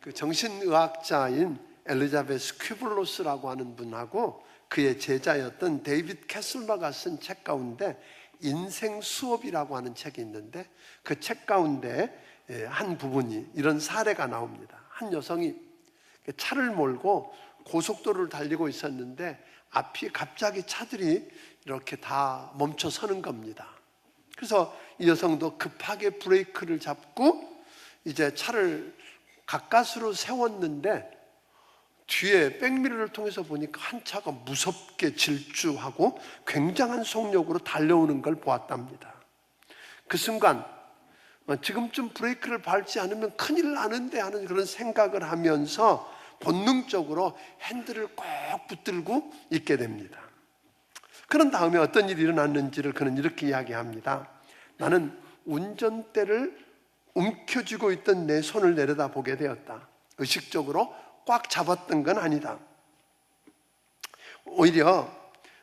그 정신의학자인 엘리자베스 큐블로스라고 하는 분하고 그의 제자였던 데이빗 캐슬러가 쓴 책 가운데 인생 수업이라고 하는 책이 있는데 그 책 가운데 한 부분이 이런 사례가 나옵니다. 한 여성이 차를 몰고 고속도로를 달리고 있었는데 앞이 갑자기 차들이 이렇게 다 멈춰 서는 겁니다. 그래서 이 여성도 급하게 브레이크를 잡고 이제 차를 가까스로 세웠는데 뒤에 백미러를 통해서 보니까 한 차가 무섭게 질주하고 굉장한 속력으로 달려오는 걸 보았답니다. 그 순간 지금쯤 브레이크를 밟지 않으면 큰일 나는데 하는 그런 생각을 하면서 본능적으로 핸들을 꼭 붙들고 있게 됩니다. 그런 다음에 어떤 일이 일어났는지를 그는 이렇게 이야기합니다. 나는 운전대를 움켜쥐고 있던 내 손을 내려다보게 되었다. 의식적으로 꽉 잡았던 건 아니다. 오히려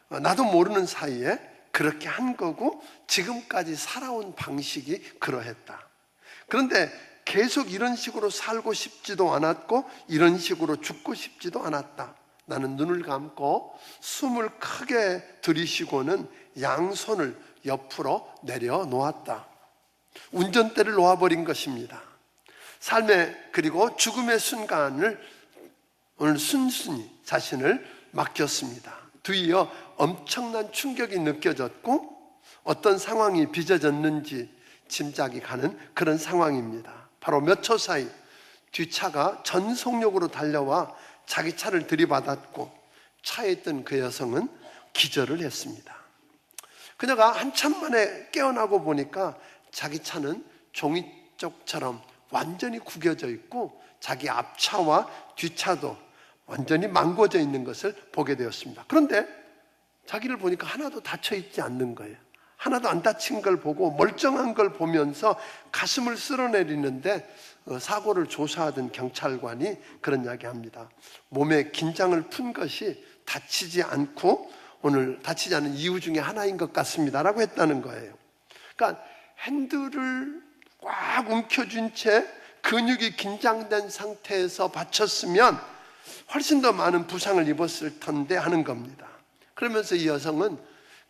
나도 모르는 사이에 그렇게 한 거고 지금까지 살아온 방식이 그러했다. 그런데 계속 이런 식으로 살고 싶지도 않았고 이런 식으로 죽고 싶지도 않았다. 나는 눈을 감고 숨을 크게 들이쉬고는 양손을 옆으로 내려놓았다. 운전대를 놓아버린 것입니다. 삶의 그리고 죽음의 순간을 오늘 순순히 자신을 맡겼습니다. 뒤이어 엄청난 충격이 느껴졌고 어떤 상황이 빚어졌는지 짐작이 가는 그런 상황입니다. 바로 몇 초 사이 뒷차가 전속력으로 달려와 자기 차를 들이받았고 차에 있던 그 여성은 기절을 했습니다. 그녀가 한참 만에 깨어나고 보니까 자기 차는 종이쪽처럼 완전히 구겨져 있고 자기 앞차와 뒷차도 완전히 망고져 있는 것을 보게 되었습니다. 그런데 자기를 보니까 하나도 다쳐 있지 않는 거예요. 하나도 안 다친 걸 보고 멀쩡한 걸 보면서 가슴을 쓸어내리는데 사고를 조사하던 경찰관이 그런 이야기합니다. 몸에 긴장을 푼 것이 다치지 않고 오늘 다치지 않은 이유 중에 하나인 것 같습니다 라고 했다는 거예요. 그러니까 핸들을 꽉 움켜쥔 채 근육이 긴장된 상태에서 받쳤으면 훨씬 더 많은 부상을 입었을 텐데 하는 겁니다. 그러면서 이 여성은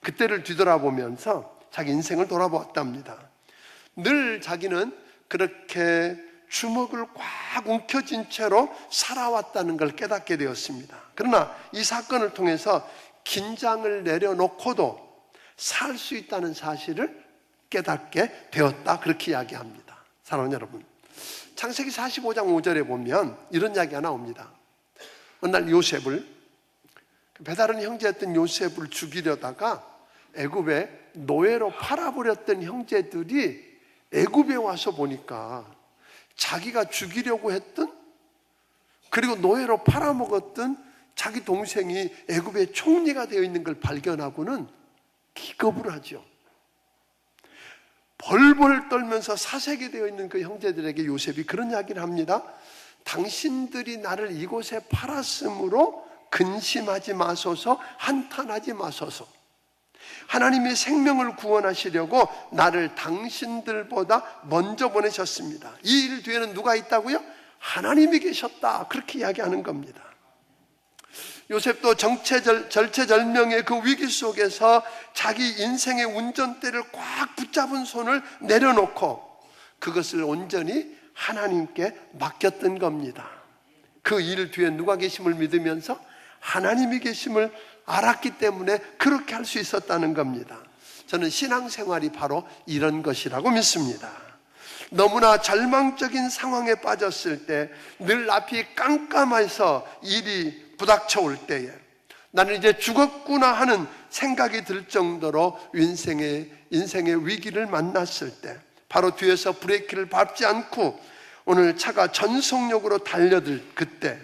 그때를 뒤돌아보면서 자기 인생을 돌아보았답니다. 늘 자기는 그렇게 주먹을 꽉 움켜쥔 채로 살아왔다는 걸 깨닫게 되었습니다. 그러나 이 사건을 통해서 긴장을 내려놓고도 살 수 있다는 사실을 깨닫게 되었다. 그렇게 이야기합니다. 사랑하는 여러분, 창세기 45장 5절에 보면 이런 이야기가 나옵니다. 어느 날 요셉을, 배다른 형제였던 요셉을 죽이려다가 애굽에 노예로 팔아버렸던 형제들이 애굽에 와서 보니까 자기가 죽이려고 했던, 그리고 노예로 팔아먹었던 자기 동생이 애굽의 총리가 되어 있는 걸 발견하고는 기겁을 하죠. 벌벌 떨면서 사색이 되어 있는 그 형제들에게 요셉이 그런 이야기를 합니다. 당신들이 나를 이곳에 팔았으므로 근심하지 마소서, 한탄하지 마소서. 하나님이 생명을 구원하시려고 나를 당신들보다 먼저 보내셨습니다. 이 일 뒤에는 누가 있다고요? 하나님이 계셨다. 그렇게 이야기하는 겁니다. 요셉도 절체절명의 그 위기 속에서 자기 인생의 운전대를 꽉 붙잡은 손을 내려놓고 그것을 온전히 하나님께 맡겼던 겁니다. 그 일 뒤에 누가 계심을 믿으면서 하나님이 계심을 알았기 때문에 그렇게 할 수 있었다는 겁니다. 저는 신앙생활이 바로 이런 것이라고 믿습니다. 너무나 절망적인 상황에 빠졌을 때, 늘 앞이 깜깜해서 일이 부닥쳐 올 때에 나는 이제 죽었구나 하는 생각이 들 정도로 인생의 위기를 만났을 때, 바로 뒤에서 브레이크를 밟지 않고 오늘 차가 전속력으로 달려들 그때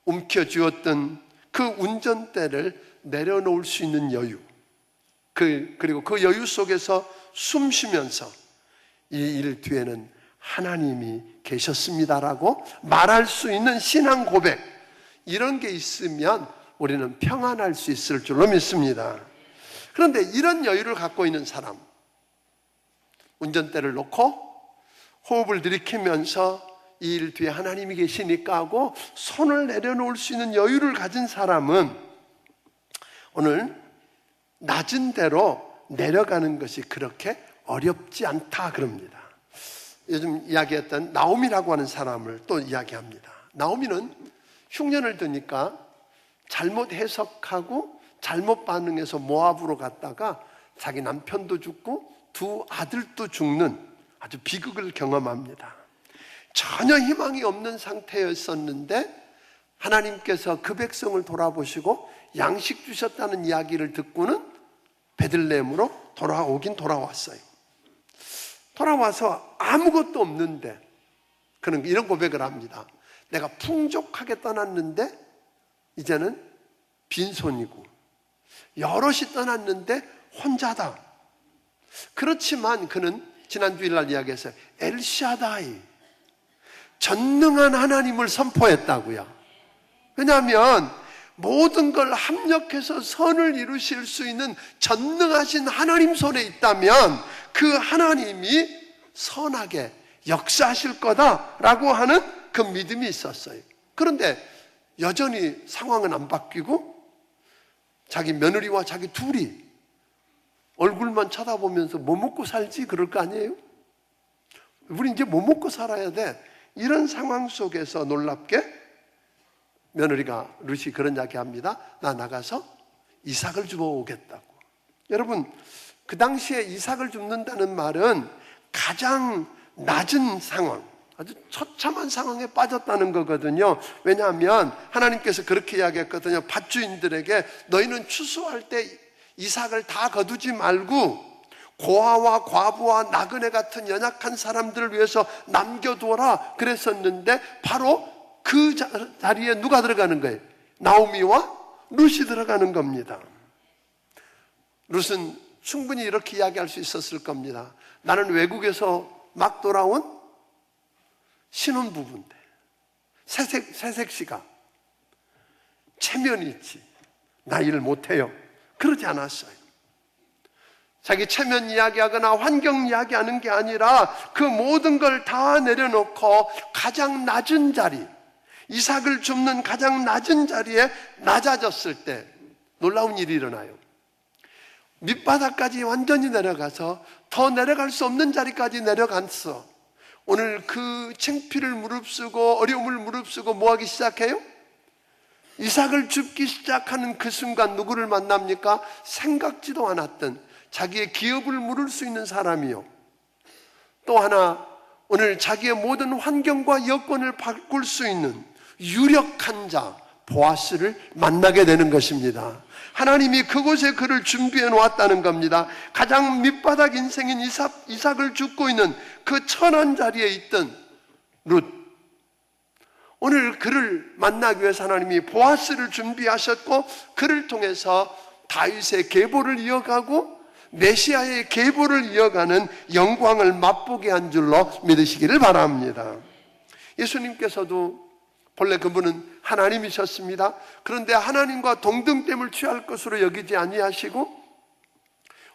움켜쥐었던 그 운전대를 내려놓을 수 있는 여유, 그리고 그 여유 속에서 숨 쉬면서 이 일 뒤에는 하나님이 계셨습니다라고 말할 수 있는 신앙 고백, 이런 게 있으면 우리는 평안할 수 있을 줄로 믿습니다. 그런데 이런 여유를 갖고 있는 사람, 운전대를 놓고 호흡을 들이키면서 이 일 뒤에 하나님이 계시니까 하고 손을 내려놓을 수 있는 여유를 가진 사람은 오늘 낮은 대로 내려가는 것이 그렇게 어렵지 않다 그럽니다. 요즘 이야기했던 나오미라고 하는 사람을 또 이야기합니다. 나오미는 흉년을 드니까 잘못 해석하고 잘못 반응해서 모압으로 갔다가 자기 남편도 죽고 두 아들도 죽는 아주 비극을 경험합니다. 전혀 희망이 없는 상태였었는데 하나님께서 그 백성을 돌아보시고 양식 주셨다는 이야기를 듣고는 베들레헴으로 돌아왔어요. 돌아와서 아무것도 없는데 그는 이런 고백을 합니다. 내가 풍족하게 떠났는데 이제는 빈손이고 여럿이 떠났는데 혼자다. 그렇지만 그는 지난 주일날 이야기했어요. 엘샤다이, 전능한 하나님을 선포했다고요. 왜냐하면 모든 걸 합력해서 선을 이루실 수 있는 전능하신 하나님 손에 있다면 그 하나님이 선하게 역사하실 거다라고 하는 그 믿음이 있었어요. 그런데 여전히 상황은 안 바뀌고 자기 며느리와 자기 둘이 얼굴만 쳐다보면서 뭐 먹고 살지 그럴 거 아니에요? 우리 이제 뭐 먹고 살아야 돼. 이런 상황 속에서 놀랍게 며느리가 룻이 그런 이야기 합니다. 나 나가서 이삭을 주워오겠다고. 여러분, 그 당시에 이삭을 줍는다는 말은 가장 낮은 상황, 아주 처참한 상황에 빠졌다는 거거든요. 왜냐하면 하나님께서 그렇게 이야기했거든요. 밭주인들에게 너희는 추수할 때 이삭을 다 거두지 말고 고아와 과부와 나그네 같은 연약한 사람들을 위해서 남겨두어라 그랬었는데 바로 그 자리에 누가 들어가는 거예요? 나오미와 룻이 들어가는 겁니다. 룻은 충분히 이렇게 이야기할 수 있었을 겁니다. 나는 외국에서 막 돌아온 신혼부부인데 새색시가 체면이 있지 나 일 못해요. 그러지 않았어요. 자기 체면 이야기하거나 환경 이야기하는 게 아니라 그 모든 걸 다 내려놓고 가장 낮은 자리, 이삭을 줍는 가장 낮은 자리에 낮아졌을 때 놀라운 일이 일어나요. 밑바닥까지 완전히 내려가서 더 내려갈 수 없는 자리까지 내려갔어. 오늘 그 창피를 무릅쓰고 어려움을 무릅쓰고 뭐하기 시작해요? 이삭을 줍기 시작하는 그 순간 누구를 만납니까? 생각지도 않았던 자기의 기업을 물을 수 있는 사람이요. 또 하나 오늘 자기의 모든 환경과 여건을 바꿀 수 있는 유력한 자 보아스를 만나게 되는 것입니다. 하나님이 그곳에 그를 준비해 놓았다는 겁니다. 가장 밑바닥 인생인 이삭을 줍고 있는 그 천한 자리에 있던 룻, 오늘 그를 만나기 위해서 하나님이 보아스를 준비하셨고 그를 통해서 다윗의 계보를 이어가고 메시아의 계보를 이어가는 영광을 맛보게 한 줄로 믿으시기를 바랍니다. 예수님께서도 본래 그분은 하나님이셨습니다. 그런데 하나님과 동등됨을 취할 것으로 여기지 아니하시고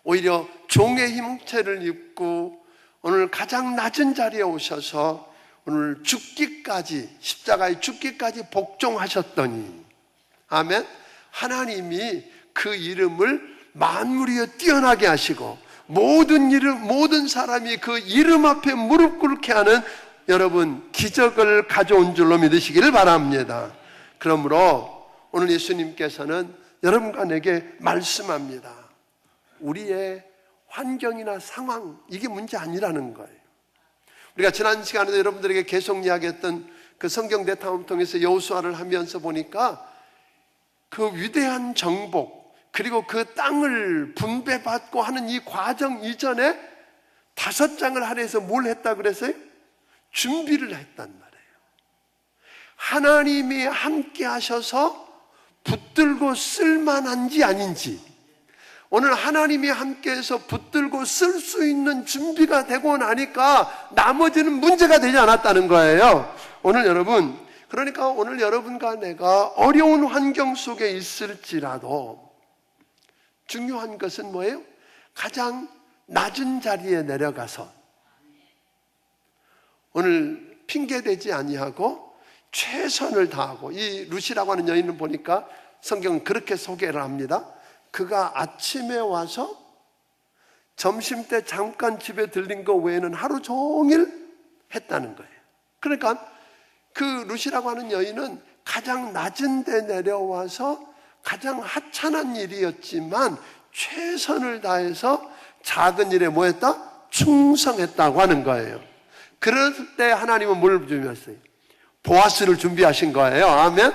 오히려 종의 형체를 입고 오늘 가장 낮은 자리에 오셔서 오늘 죽기까지, 십자가에 죽기까지 복종하셨더니, 아멘. 하나님이 그 이름을 만물 위에 뛰어나게 하시고 모든 사람이 그 이름 앞에 무릎 꿇게 하는 여러분 기적을 가져온 줄로 믿으시기를 바랍니다. 그러므로 오늘 예수님께서는 여러분과 내게 말씀합니다. 우리의 환경이나 상황, 이게 문제 아니라는 거예요. 우리가 지난 시간에도 여러분들에게 계속 이야기했던 그 성경 대탐을 통해서 여호수아를 하면서 보니까 그 위대한 정복 그리고 그 땅을 분배받고 하는 이 과정 이전에 5장을 할애해서 뭘 했다 그랬어요? 준비를 했단 말이에요. 하나님이 함께 하셔서 붙들고 쓸만한지 아닌지, 오늘 하나님이 함께해서 붙들고 쓸 수 있는 준비가 되고 나니까 나머지는 문제가 되지 않았다는 거예요. 오늘 여러분, 그러니까 오늘 여러분과 내가 어려운 환경 속에 있을지라도 중요한 것은 뭐예요? 가장 낮은 자리에 내려가서 오늘 핑계대지 아니하고 최선을 다하고, 이 룻이라고 하는 여인은 보니까 성경은 그렇게 소개를 합니다. 그가 아침에 와서 점심때 잠깐 집에 들린 거 외에는 하루 종일 했다는 거예요. 그러니까 그 룻이라고 하는 여인은 가장 낮은 데 내려와서 가장 하찮은 일이었지만 최선을 다해서 작은 일에 뭐 했다? 충성했다고 하는 거예요. 그럴 때 하나님은 뭘 준비했어요? 보아스를 준비하신 거예요. 아멘.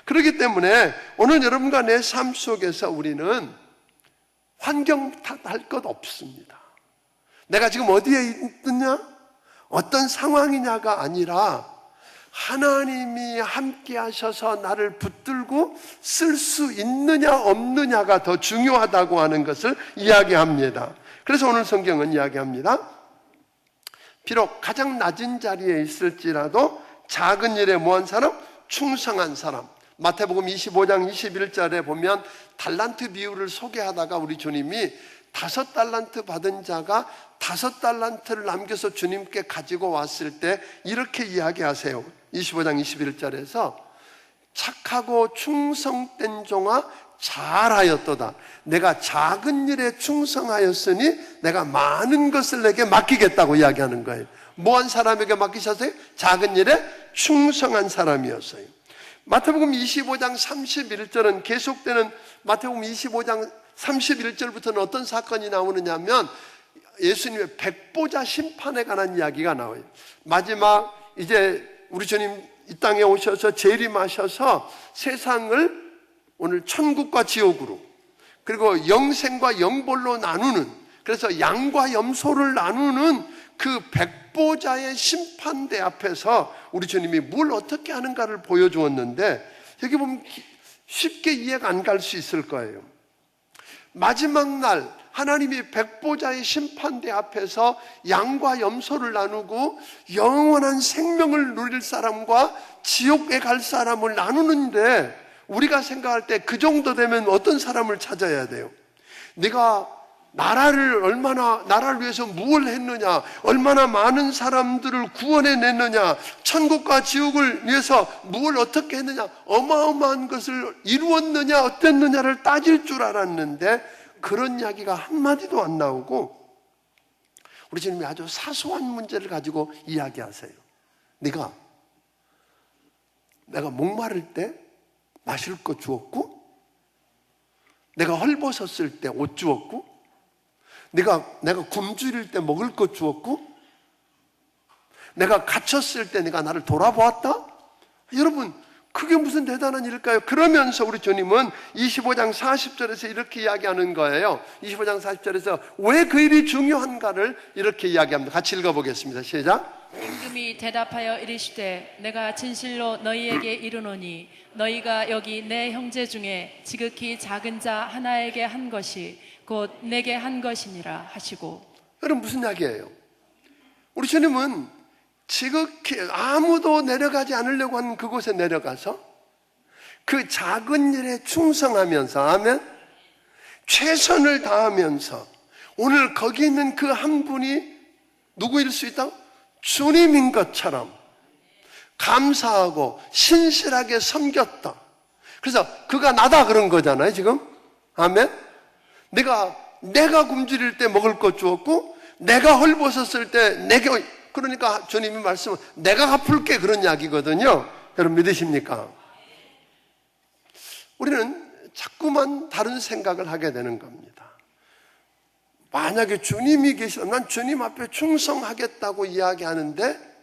그렇기 때문에 오늘 여러분과 내 삶 속에서 우리는 환경 탓할 것 없습니다. 내가 지금 어디에 있느냐, 어떤 상황이냐가 아니라 하나님이 함께 하셔서 나를 붙들고 쓸 수 있느냐 없느냐가 더 중요하다고 하는 것을 이야기합니다. 그래서 오늘 성경은 이야기합니다. 비록 가장 낮은 자리에 있을지라도 작은 일에 뭐한 사람? 충성한 사람. 마태복음 25장 21절에 보면 달란트 비유를 소개하다가 우리 주님이 5달란트 받은 자가 5달란트를 남겨서 주님께 가지고 왔을 때 이렇게 이야기하세요. 25장 21절에서 착하고 충성된 종아 잘하였도다. 내가 작은 일에 충성하였으니 내가 많은 것을 내게 맡기겠다고 이야기하는 거예요. 뭐한 사람에게 맡기셨어요? 작은 일에 충성한 사람이었어요. 마태복음 25장 31절은 계속되는 마태복음 25장 31절부터는 어떤 사건이 나오느냐 하면 예수님의 백보자 심판에 관한 이야기가 나와요. 마지막 이제 우리 주님 이 땅에 오셔서 재림하셔서 세상을 오늘 천국과 지옥으로, 그리고 영생과 영벌로 나누는, 그래서 양과 염소를 나누는 그 백보자의 심판대 앞에서 우리 주님이 뭘 어떻게 하는가를 보여주었는데, 여기 보면 쉽게 이해가 안 갈 수 있을 거예요. 마지막 날 하나님이 백보자의 심판대 앞에서 양과 염소를 나누고 영원한 생명을 누릴 사람과 지옥에 갈 사람을 나누는데, 우리가 생각할 때 그 정도 되면 어떤 사람을 찾아야 돼요? 네가 나라를 위해서 무엇을 했느냐, 얼마나 많은 사람들을 구원해냈느냐, 천국과 지옥을 위해서 무엇을 어떻게 했느냐, 어마어마한 것을 이루었느냐 어땠느냐를 따질 줄 알았는데 그런 이야기가 한마디도 안 나오고 우리 주님이 아주 사소한 문제를 가지고 이야기하세요. 내가 목마를 때 마실 거 주었고, 내가 헐벗었을 때 옷 주었고, 내가 굶주릴 때 먹을 것 주었고, 내가 갇혔을 때 내가 나를 돌아보았다? 여러분, 그게 무슨 대단한 일일까요? 그러면서 우리 주님은 25장 40절에서 이렇게 이야기하는 거예요. 25장 40절에서 왜 그 일이 중요한가를 이렇게 이야기합니다. 같이 읽어보겠습니다. 시작. 임금이 대답하여 이르시되 내가 진실로 너희에게 이르노니 너희가 여기 내 형제 중에 지극히 작은 자 하나에게 한 것이 곧 내게 한 것이니라 하시고. 여러분, 무슨 이야기예요? 우리 주님은 지극히 아무도 내려가지 않으려고 하는 그곳에 내려가서 그 작은 일에 충성하면서, 아멘, 최선을 다하면서 오늘 거기 있는 그 한 분이 누구일 수 있다고? 주님인 것처럼 감사하고 신실하게 섬겼다. 그래서 그가 나다 그런 거잖아요, 지금. 아멘. 내가 굶주릴 때 먹을 것 주었고, 내가 헐벗었을 때 내게, 그러니까 주님이 말씀은 내가 갚을게, 그런 이야기거든요. 여러분 믿으십니까? 우리는 자꾸만 다른 생각을 하게 되는 겁니다. 만약에 주님이 계시다면 난 주님 앞에 충성하겠다고 이야기하는데,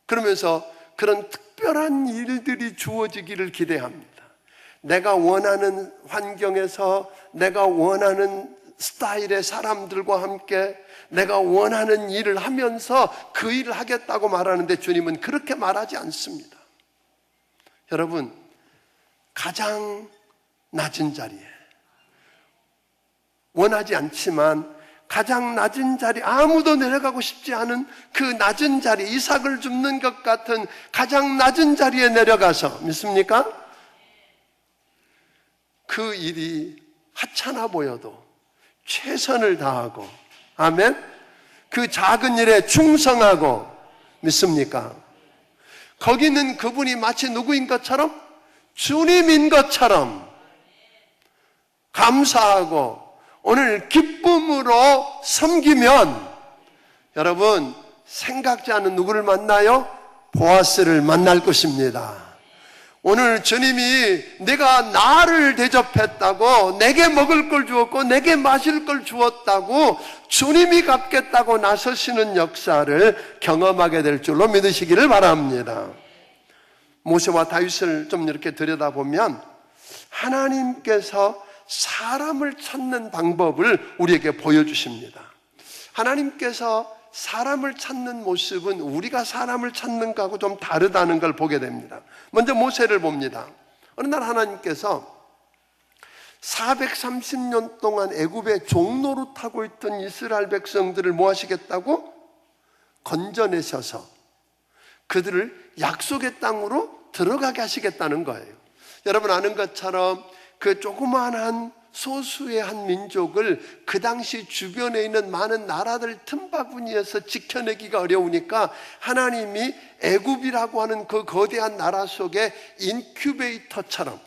그러면서 그런 특별한 일들이 주어지기를 기대합니다. 내가 원하는 환경에서 내가 원하는 스타일의 사람들과 함께 내가 원하는 일을 하면서 그 일을 하겠다고 말하는데 주님은 그렇게 말하지 않습니다. 여러분, 가장 낮은 자리에, 원하지 않지만 가장 낮은 자리, 아무도 내려가고 싶지 않은 그 낮은 자리, 이삭을 줍는 것 같은 가장 낮은 자리에 내려가서, 믿습니까? 그 일이 하찮아 보여도 최선을 다하고, 아멘, 그 작은 일에 충성하고 믿습니까? 거기는 그분이 마치 누구인 것처럼? 주님인 것처럼 감사하고 오늘 기쁨으로 섬기면 여러분 생각지 않은 누구를 만나요? 보아스를 만날 것입니다. 오늘 주님이 내가 나를 대접했다고, 내게 먹을 걸 주었고 내게 마실 걸 주었다고 주님이 갚겠다고 나서시는 역사를 경험하게 될 줄로 믿으시기를 바랍니다. 모세와 다윗을 좀 이렇게 들여다보면 하나님께서 사람을 찾는 방법을 우리에게 보여주십니다. 하나님께서 사람을 찾는 모습은 우리가 사람을 찾는 것하고 좀 다르다는 걸 보게 됩니다. 먼저 모세를 봅니다. 어느 날 하나님께서 430년 동안 애굽의 종노릇하고 있던 이스라엘 백성들을 뭐 하시겠다고? 건져내셔서 그들을 약속의 땅으로 들어가게 하시겠다는 거예요. 여러분 아는 것처럼 그 조그마한 소수의 한 민족을 그 당시 주변에 있는 많은 나라들 틈바구니에서 지켜내기가 어려우니까 하나님이 애굽이라고 하는 그 거대한 나라 속에 인큐베이터처럼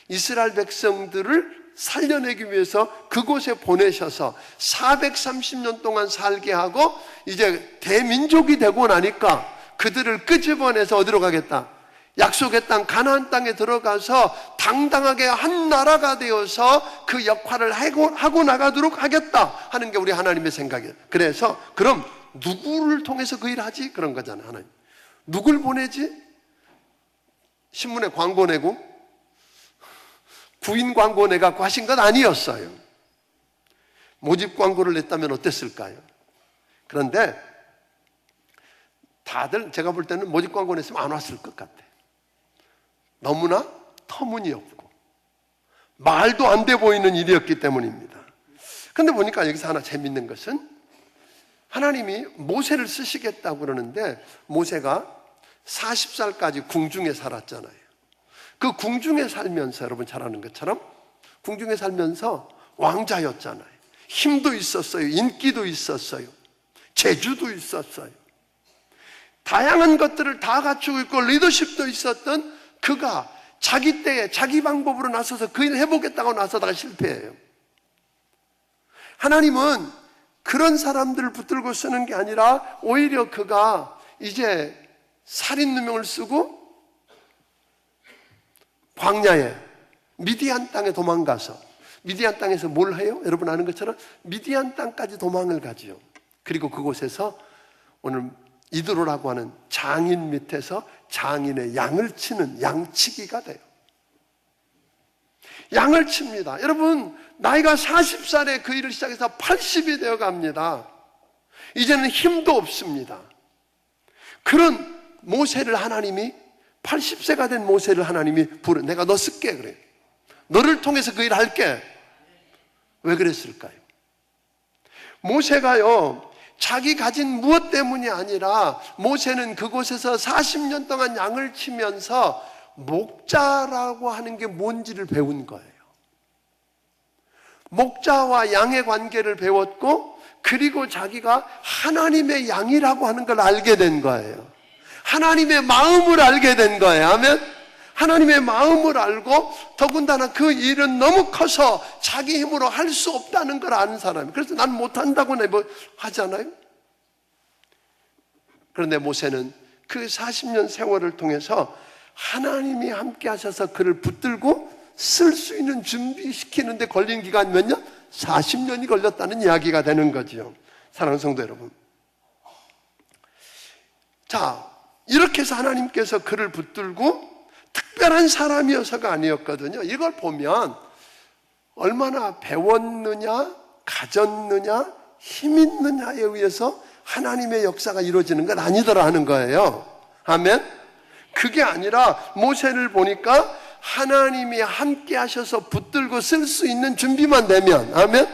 이스라엘 백성들을 살려내기 위해서 그곳에 보내셔서 430년 동안 살게 하고 이제 대민족이 되고 나니까 그들을 끄집어내서 어디로 가겠다? 약속의 땅 가나안 땅에 들어가서 당당하게 한 나라가 되어서 그 역할을 하고 나가도록 하겠다 하는 게 우리 하나님의 생각이에요. 그래서 그럼 누구를 통해서 그 일을 하지? 그런 거잖아요. 하나님 누굴 보내지? 신문에 광고 내고 구인 광고 내갖고 하신 건 아니었어요. 모집 광고를 냈다면 어땠을까요? 그런데 다들 제가 볼 때는 모집 광고 냈으면 안 왔을 것 같아요. 너무나 터무니없고 말도 안 돼 보이는 일이었기 때문입니다. 그런데 보니까 여기서 하나 재밌는 것은 하나님이 모세를 쓰시겠다고 그러는데 모세가 40살까지 궁중에 살았잖아요. 그 궁중에 살면서 여러분 잘 아는 것처럼 궁중에 살면서 왕자였잖아요. 힘도 있었어요. 인기도 있었어요. 재주도 있었어요. 다양한 것들을 다 갖추고 있고 리더십도 있었던 그가 자기 때에 자기 방법으로 나서서 그 일을 해보겠다고 나서다가 실패해요. 하나님은 그런 사람들을 붙들고 쓰는 게 아니라 오히려 그가 이제 살인 누명을 쓰고 광야에 미디안 땅에 도망가서 미디안 땅에서 뭘 해요? 여러분 아는 것처럼 미디안 땅까지 도망을 가지요. 그리고 그곳에서 오늘 이드로라고 하는 장인 밑에서 장인의 양을 치는 양치기가 돼요. 양을 칩니다. 여러분 나이가 40살에 그 일을 시작해서 80이 되어 갑니다. 이제는 힘도 없습니다. 그런 모세를 하나님이 80세가 된 모세를 하나님이 부르 내가 너 쓸게 그래요. 너를 통해서 그 일을 할게. 왜 그랬을까요? 모세가요 자기 가진 무엇 때문이 아니라 모세는 그곳에서 40년 동안 양을 치면서 목자라고 하는 게 뭔지를 배운 거예요. 목자와 양의 관계를 배웠고 그리고 자기가 하나님의 양이라고 하는 걸 알게 된 거예요. 하나님의 마음을 알게 된 거예요. 아멘. 하나님의 마음을 알고 더군다나 그 일은 너무 커서 자기 힘으로 할 수 없다는 걸 아는 사람이에요. 그래서 난 못한다고 하잖아요. 그런데 모세는 그 40년 세월을 통해서 하나님이 함께 하셔서 그를 붙들고 쓸 수 있는 준비시키는데 걸린 기간이 몇 년? 40년이 걸렸다는 이야기가 되는 거죠. 사랑하는 성도 여러분, 자 이렇게 해서 하나님께서 그를 붙들고 특별한 사람이어서가 아니었거든요. 이걸 보면 얼마나 배웠느냐 가졌느냐 힘 있느냐에 의해서 하나님의 역사가 이루어지는 건 아니더라 하는 거예요. 아멘. 그게 아니라 모세를 보니까 하나님이 함께 하셔서 붙들고 쓸 수 있는 준비만 되면, 아멘,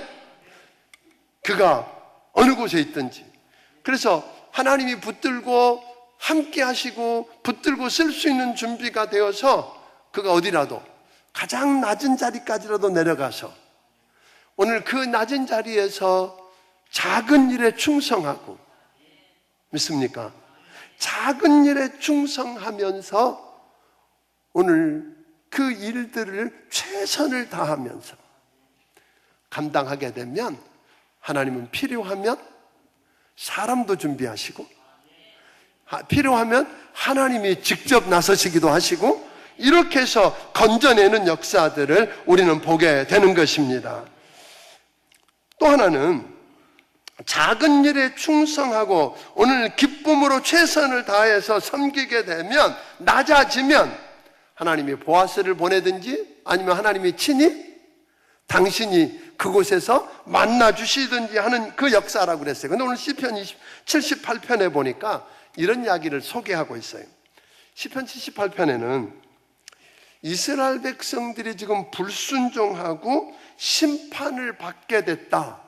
그가 어느 곳에 있든지, 그래서 하나님이 붙들고 함께 하시고 붙들고 쓸 수 있는 준비가 되어서 그가 어디라도 가장 낮은 자리까지라도 내려가서 오늘 그 낮은 자리에서 작은 일에 충성하고, 믿습니까? 작은 일에 충성하면서 오늘 그 일들을 최선을 다하면서 감당하게 되면 하나님은 필요하면 사람도 준비하시고 필요하면 하나님이 직접 나서시기도 하시고 이렇게 해서 건져내는 역사들을 우리는 보게 되는 것입니다. 또 하나는 작은 일에 충성하고 오늘 기쁨으로 최선을 다해서 섬기게 되면 낮아지면 하나님이 보아스를 보내든지 아니면 하나님이 친히 당신이 그곳에서 만나주시든지 하는 그 역사라고 그랬어요. 근데 오늘 시편 78편에 보니까 이런 이야기를 소개하고 있어요. 시편 78편에는 이스라엘 백성들이 지금 불순종하고 심판을 받게 됐다.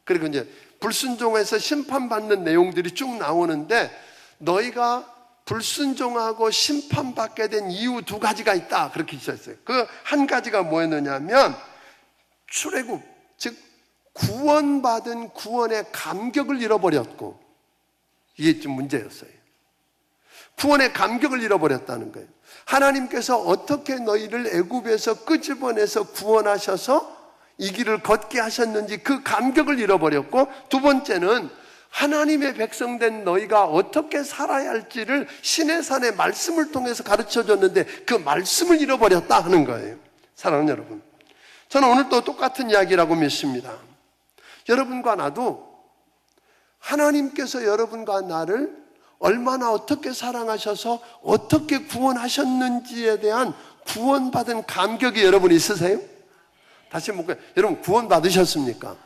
그리고 이제 불순종해서 심판받는 내용들이 쭉 나오는데 너희가 불순종하고 심판받게 된 이유 두 가지가 있다. 그렇게 있었어요. 그 한 가지가 뭐였느냐면 출애굽, 즉 구원받은 구원의 감격을 잃어버렸고 이게 좀 문제였어요. 구원의 감격을 잃어버렸다는 거예요. 하나님께서 어떻게 너희를 애굽에서 끄집어내서 구원하셔서 이 길을 걷게 하셨는지 그 감격을 잃어버렸고 두 번째는 하나님의 백성된 너희가 어떻게 살아야 할지를 시내산의 말씀을 통해서 가르쳐줬는데 그 말씀을 잃어버렸다 하는 거예요. 사랑하는 여러분, 저는 오늘 또 똑같은 이야기라고 믿습니다. 여러분과 나도 하나님께서 여러분과 나를 얼마나 어떻게 사랑하셔서 어떻게 구원하셨는지에 대한 구원받은 감격이 여러분 있으세요? 다시 볼까요? 여러분 구원받으셨습니까?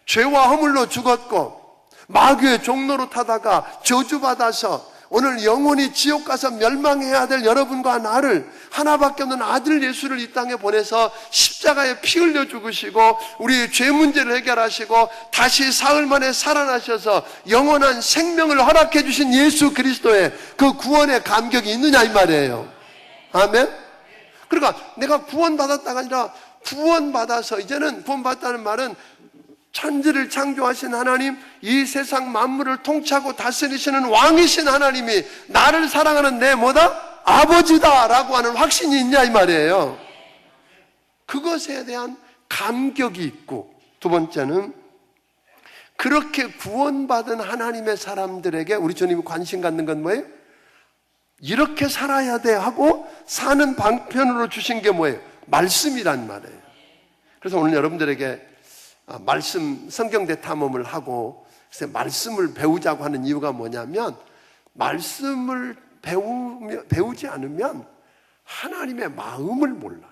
죄와 허물로 죽었고 마귀의 종로로 타다가 저주받아서 오늘 영원히 지옥 가서 멸망해야 될 여러분과 나를 하나밖에 없는 아들 예수를 이 땅에 보내서 십자가에 피 흘려 죽으시고 우리의 죄 문제를 해결하시고 다시 사흘 만에 살아나셔서 영원한 생명을 허락해 주신 예수 그리스도의 그 구원의 감격이 있느냐 이 말이에요. 아멘? 그러니까 내가 구원받았다가 아니라 구원받아서 이제는 구원받았다는 말은 천지를 창조하신 하나님, 이 세상 만물을 통치하고 다스리시는 왕이신 하나님이 나를 사랑하는 내 뭐다? 아버지다라고 하는 확신이 있냐 이 말이에요. 그것에 대한 감격이 있고 두 번째는 그렇게 구원받은 하나님의 사람들에게 우리 주님이 관심 갖는 건 뭐예요? 이렇게 살아야 돼 하고 사는 방편으로 주신 게 뭐예요? 말씀이란 말이에요. 그래서 오늘 여러분들에게 말씀 성경대 탐험을 하고 그래서 말씀을 배우자고 하는 이유가 뭐냐면 말씀을 배우지 않으면 하나님의 마음을 몰라요.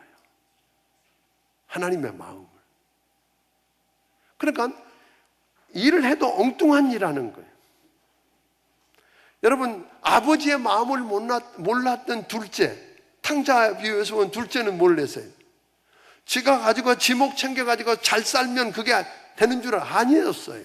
하나님의 마음을. 그러니까 일을 해도 엉뚱한 일 하는 거예요. 여러분 아버지의 마음을 몰랐던 둘째, 탕자 비유에서 본 둘째는 뭘 냈어요? 지가 가지고 지목 챙겨가지고 잘 살면 그게 되는 줄 아니었어요.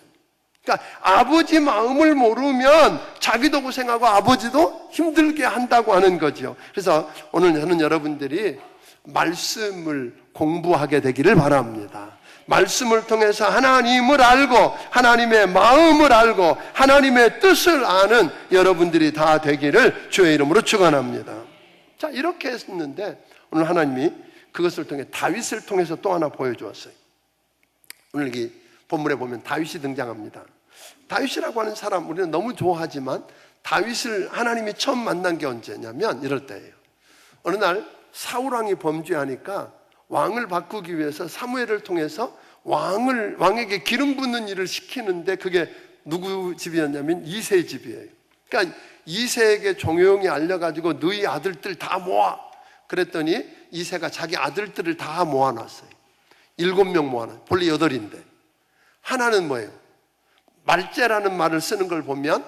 그러니까 아버지 마음을 모르면 자기도 고생하고 아버지도 힘들게 한다고 하는 거죠. 그래서 오늘 저는 여러분들이 말씀을 공부하게 되기를 바랍니다. 말씀을 통해서 하나님을 알고 하나님의 마음을 알고 하나님의 뜻을 아는 여러분들이 다 되기를 주의 이름으로 축원합니다. 자, 이렇게 했는데 오늘 하나님이 그것을 통해 다윗을 통해서 또 하나 보여주었어요. 오늘 이 본문에 보면 다윗이 등장합니다. 다윗이라고 하는 사람 우리는 너무 좋아하지만 다윗을 하나님이 처음 만난 게 언제냐면 이럴 때예요. 어느 날 사울왕이 범죄하니까 왕을 바꾸기 위해서 사무엘을 통해서 왕에게 기름 붓는 일을 시키는데 그게 누구 집이었냐면 이새의 집이에요. 그러니까 이새에게 종용이 알려가지고 너희 아들들 다 모아. 그랬더니 이새가 자기 아들들을 다 모아놨어요. 7명 모아놨어요. 본래 8인데 하나는 뭐예요? 말째라는 말을 쓰는 걸 보면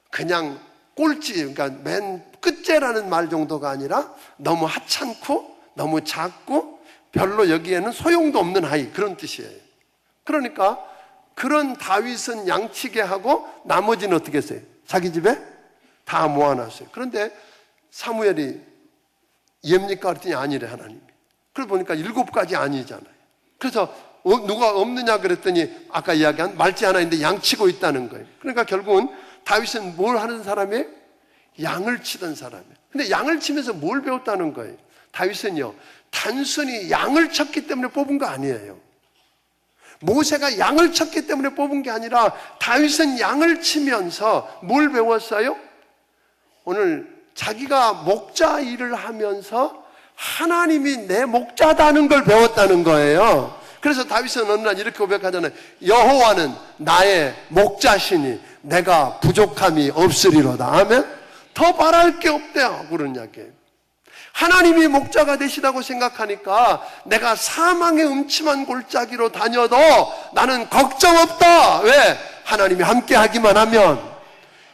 그냥 꼴찌, 그러니까 맨 끝째라는 말 정도가 아니라 너무 하찮고 너무 작고 별로 여기에는 소용도 없는 아이, 그런 뜻이에요. 그러니까 그런 다윗은 양치게 하고 나머지는 어떻게 했어요? 자기 집에 다 모아놨어요. 그런데 사무엘이 얘입니까? 그랬더니 아니래 하나님이. 그러고 보니까 7가지 아니잖아요. 그래서 누가 없느냐 그랬더니 아까 이야기한 말째 하나 있는데 양치고 있다는 거예요. 그러니까 결국은 다윗은 뭘 하는 사람이에요? 양을 치던 사람이에요. 근데 양을 치면서 뭘 배웠다는 거예요? 다윗은요, 단순히 양을 쳤기 때문에 뽑은 거 아니에요. 모세가 양을 쳤기 때문에 뽑은 게 아니라 다윗은 양을 치면서 뭘 배웠어요? 오늘 자기가 목자 일을 하면서 하나님이 내 목자다는 걸 배웠다는 거예요. 그래서 다윗은 어느 날 이렇게 고백하잖아요. 여호와는 나의 목자시니 내가 부족함이 없으리로다. 아멘? 더 바랄 게 없대요. 그런 이야기예요. 하나님이 목자가 되시다고 생각하니까 내가 사망의 음침한 골짜기로 다녀도 나는 걱정 없다. 왜? 하나님이 함께 하기만 하면.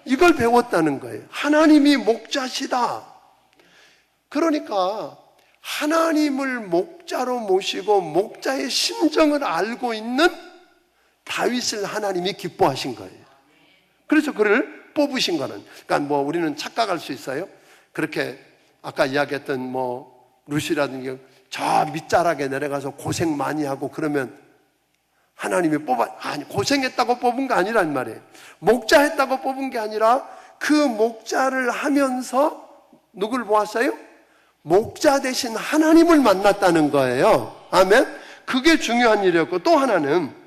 이걸 배웠다는 거예요. 하나님이 목자시다. 그러니까 하나님을 목자로 모시고 목자의 심정을 알고 있는 다윗을 하나님이 기뻐하신 거예요. 그래서 그를 뽑으신 거는, 그러니까 뭐 우리는 착각할 수 있어요. 그렇게 아까 이야기했던 뭐 루시라든지 저 밑자락에 내려가서 고생 많이 하고 그러면 하나님이 아니, 고생했다고 뽑은 거 아니란 말이에요. 목자했다고 뽑은 게 아니라 그 목자를 하면서 누굴 보았어요? 목자 대신 하나님을 만났다는 거예요. 아멘? 그게 중요한 일이었고, 또 하나는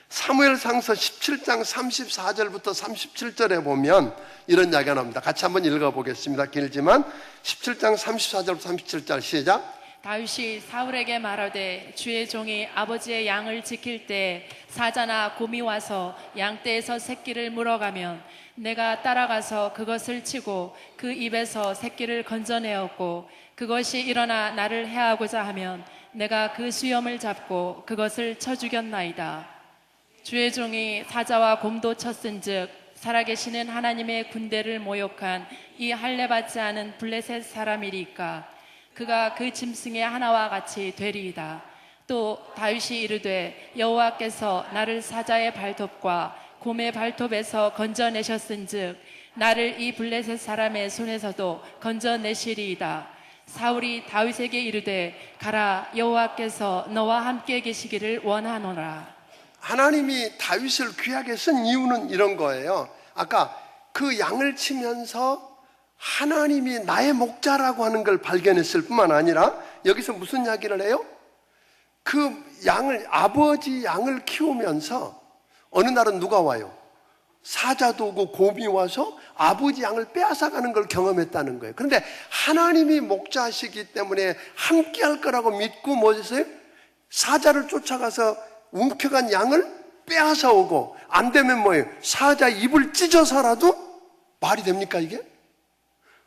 사무엘상서 17장 34절부터 37절에 보면 이런 이야기가 나옵니다. 같이 한번 읽어보겠습니다. 길지만 17장 34절부터 37절 시작. 다윗이 사울에게 말하되 주의 종이 아버지의 양을 지킬 때 사자나 곰이 와서 양떼에서 새끼를 물어가면 내가 따라가서 그것을 치고 그 입에서 새끼를 건져내었고 그것이 일어나 나를 해하고자 하면 내가 그 수염을 잡고 그것을 쳐 죽였나이다. 주의 종이 사자와 곰도 쳤은즉 살아계시는 하나님의 군대를 모욕한 이 할례받지 않은 블레셋 사람이리까 그가 그 짐승의 하나와 같이 되리이다. 또 다윗이 이르되 여호와께서 나를 사자의 발톱과 곰의 발톱에서 건져내셨은즉 나를 이 블레셋 사람의 손에서도 건져내시리이다. 사울이 다윗에게 이르되 가라 여호와께서 너와 함께 계시기를 원하노라. 하나님이 다윗을 귀하게 쓴 이유는 이런 거예요. 아까 그 양을 치면서 하나님이 나의 목자라고 하는 걸 발견했을 뿐만 아니라 여기서 무슨 이야기를 해요? 그 양을, 아버지 양을 키우면서 어느 날은 누가 와요? 사자도 오고 곰이 와서 아버지 양을 빼앗아가는 걸 경험했다는 거예요. 그런데 하나님이 목자시기 때문에 함께 할 거라고 믿고 뭐 했어요? 사자를 쫓아가서 움켜간 양을 빼앗아 오고, 안 되면 뭐예요? 사자 입을 찢어서라도 말이 됩니까 이게?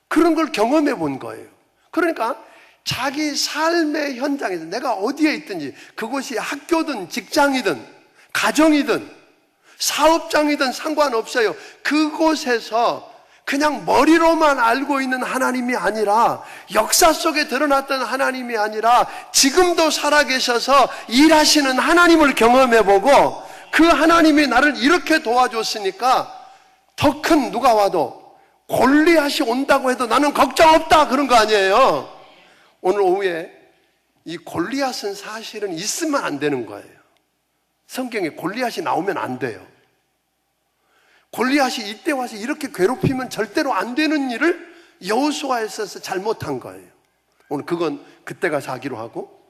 그런 걸 경험해 본 거예요. 그러니까 자기 삶의 현장에서 내가 어디에 있든지, 그곳이 학교든 직장이든 가정이든 사업장이든 상관없어요. 그곳에서 그냥 머리로만 알고 있는 하나님이 아니라, 역사 속에 드러났던 하나님이 아니라 지금도 살아계셔서 일하시는 하나님을 경험해보고, 그 하나님이 나를 이렇게 도와줬으니까 더 큰 누가 와도 골리앗이 온다고 해도 나는 걱정 없다, 그런 거 아니에요. 오늘 오후에 이 골리앗은 사실은 있으면 안 되는 거예요. 성경에 골리앗이 나오면 안 돼요. 골리앗이 이때 와서 이렇게 괴롭히면 절대로 안 되는 일을 여호수아에 있어서 잘못한 거예요. 오늘 그건 그때 가서 하기로 하고.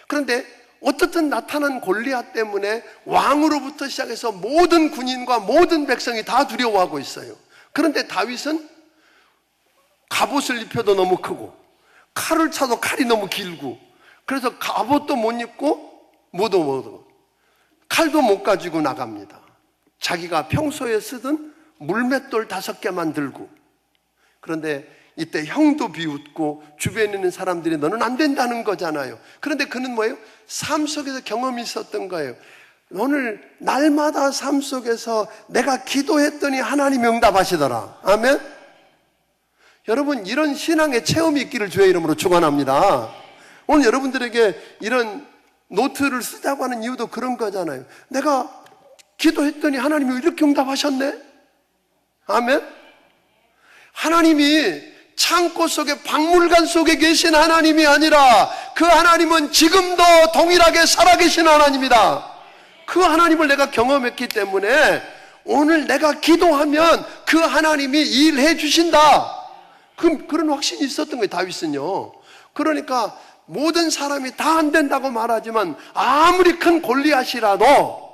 그런데 어떻든 나타난 골리앗 때문에 왕으로부터 시작해서 모든 군인과 모든 백성이 다 두려워하고 있어요. 그런데 다윗은 갑옷을 입혀도 너무 크고 칼을 차도 칼이 너무 길고, 그래서 갑옷도 못 입고 뭐도 칼도 못 가지고 나갑니다. 자기가 평소에 쓰던 물맷돌 5개만 들고. 그런데 이때 형도 비웃고 주변에 있는 사람들이 너는 안 된다는 거잖아요. 그런데 그는 뭐예요? 삶 속에서 경험이 있었던 거예요. 오늘 날마다 삶 속에서 내가 기도했더니 하나님이 응답하시더라. 아멘? 여러분, 이런 신앙의 체험이 있기를 주의 이름으로 축원합니다. 오늘 여러분들에게 이런 노트를 쓰자고 하는 이유도 그런 거잖아요. 내가 기도했더니 하나님이 이렇게 응답하셨네? 아멘? 하나님이 창고 속에, 박물관 속에 계신 하나님이 아니라 그 하나님은 지금도 동일하게 살아계신 하나님이다. 그 하나님을 내가 경험했기 때문에 오늘 내가 기도하면 그 하나님이 일해 주신다. 그런 확신이 있었던 거예요, 다윗은요. 그러니까 모든 사람이 다 안 된다고 말하지만 아무리 큰 골리앗이라도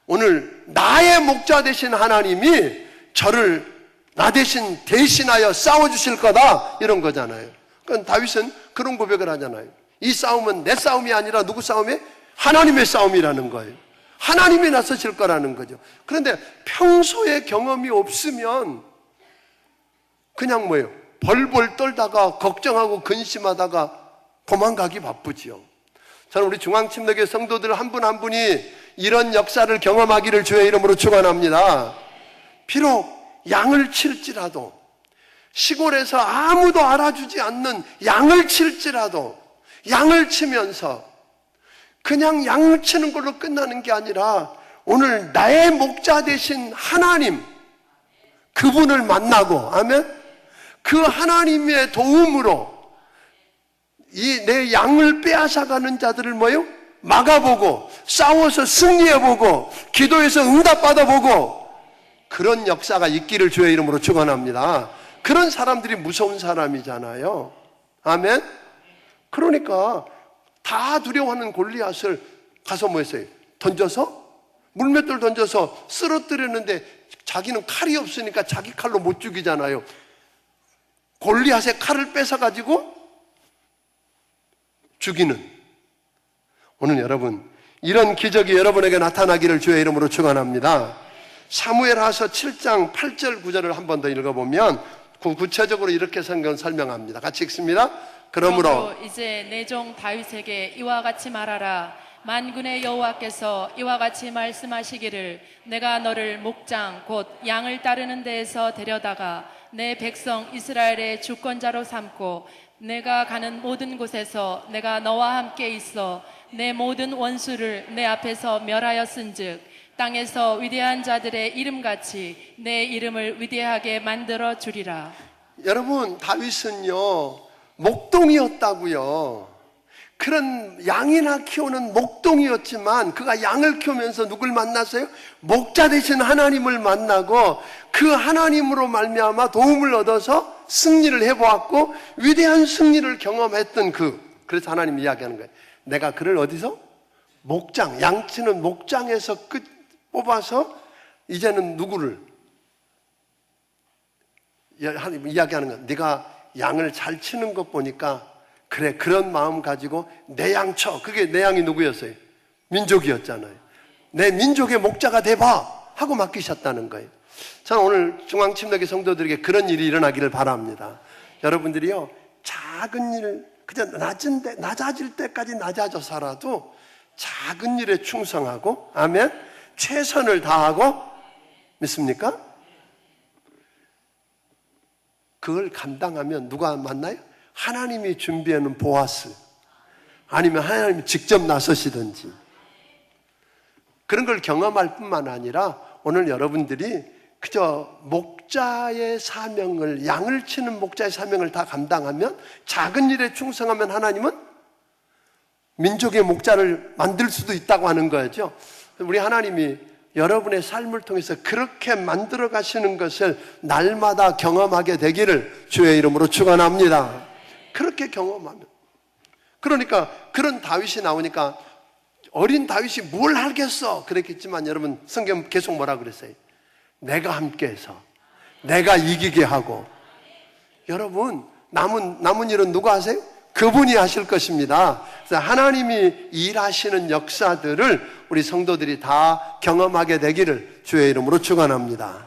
오늘 나의 목자 되신 하나님이 저를 나 대신 대신하여 싸워주실 거다, 이런 거잖아요. 그러니까 다윗은 그런 고백을 하잖아요. 이 싸움은 내 싸움이 아니라 누구 싸움이? 하나님의 싸움이라는 거예요. 하나님이 나서실 거라는 거죠. 그런데 평소에 경험이 없으면 그냥 뭐예요? 벌벌 떨다가 걱정하고 근심하다가 도망가기 바쁘지요. 저는 우리 중앙침례교회 성도들 한 분 한 분이 이런 역사를 경험하기를 주의 이름으로 축원합니다. 비록 양을 칠지라도, 시골에서 아무도 알아주지 않는 양을 칠지라도 양을 치면서 그냥 양을 치는 걸로 끝나는 게 아니라 오늘 나의 목자 되신 하나님, 그분을 만나고, 아멘, 그 하나님의 도움으로 이 내 양을 빼앗아가는 자들을 뭐요? 막아보고, 싸워서 승리해보고, 기도해서 응답받아보고, 그런 역사가 있기를 주의 이름으로 축원합니다. 그런 사람들이 무서운 사람이잖아요. 아멘. 그러니까 다 두려워하는 골리앗을 가서 뭐 했어요? 던져서 물맷돌 던져서 쓰러뜨렸는데 자기는 칼이 없으니까 자기 칼로 못 죽이잖아요. 골리앗의 칼을 뺏어가지고 죽이는. 오늘 여러분, 이런 기적이 여러분에게 나타나기를 주의 이름으로 축원합니다. 사무엘하서 7장 8절 9절을 한 번 더 읽어보면 구체적으로 이렇게 성경 설명합니다. 같이 읽습니다. 그러므로 이제 내 종 다윗에게 이와 같이 말하라. 만군의 여호와께서 이와 같이 말씀하시기를 내가 너를 목장 곧 양을 따르는 데에서 데려다가 내 백성 이스라엘의 주권자로 삼고 내가 가는 모든 곳에서 내가 너와 함께 있어 내 모든 원수를 내 앞에서 멸하였은즉 땅에서 위대한 자들의 이름같이 내 이름을 위대하게 만들어 주리라. 여러분, 다윗은요 목동이었다고요. 그런 양이나 키우는 목동이었지만 그가 양을 키우면서 누굴 만났어요? 목자 되신 하나님을 만나고 그 하나님으로 말미암아 도움을 얻어서 승리를 해보았고 위대한 승리를 경험했던 그래서 하나님 이야기하는 거예요. 내가 그를 어디서? 목장, 양치는 목장에서 뽑아서 이제는 누구를 이야기하는 거야. 네가 양을 잘 치는 것 보니까 그래, 그런 마음 가지고 내 양 쳐. 그게 내 양이 누구였어요? 민족이었잖아요. 내 민족의 목자가 돼봐 하고 맡기셨다는 거예요. 저는 오늘 중앙침례교회 성도들에게 그런 일이 일어나기를 바랍니다. 여러분들이요, 작은 일, 그냥 낮아질 때까지 낮아져 살아도 작은 일에 충성하고, 아멘, 최선을 다하고, 믿습니까? 그걸 감당하면 누가 만나요? 하나님이 준비하는 보아스, 아니면 하나님이 직접 나서시든지, 그런 걸 경험할 뿐만 아니라 오늘 여러분들이 그저 목자의 사명을, 양을 치는 목자의 사명을 다 감당하면, 작은 일에 충성하면 하나님은 민족의 목자를 만들 수도 있다고 하는 거죠. 우리 하나님이 여러분의 삶을 통해서 그렇게 만들어 가시는 것을 날마다 경험하게 되기를 주의 이름으로 축원합니다. 그렇게 경험하면, 그러니까 그런 다윗이 나오니까 어린 다윗이 뭘 하겠어 그랬겠지만, 여러분 성경 계속 뭐라 그랬어요? 내가 함께해서 내가 이기게 하고. 여러분, 남은 일은 누가 하세요? 그분이 하실 것입니다. 그래서 하나님이 일하시는 역사들을 우리 성도들이 다 경험하게 되기를 주의 이름으로 축원합니다.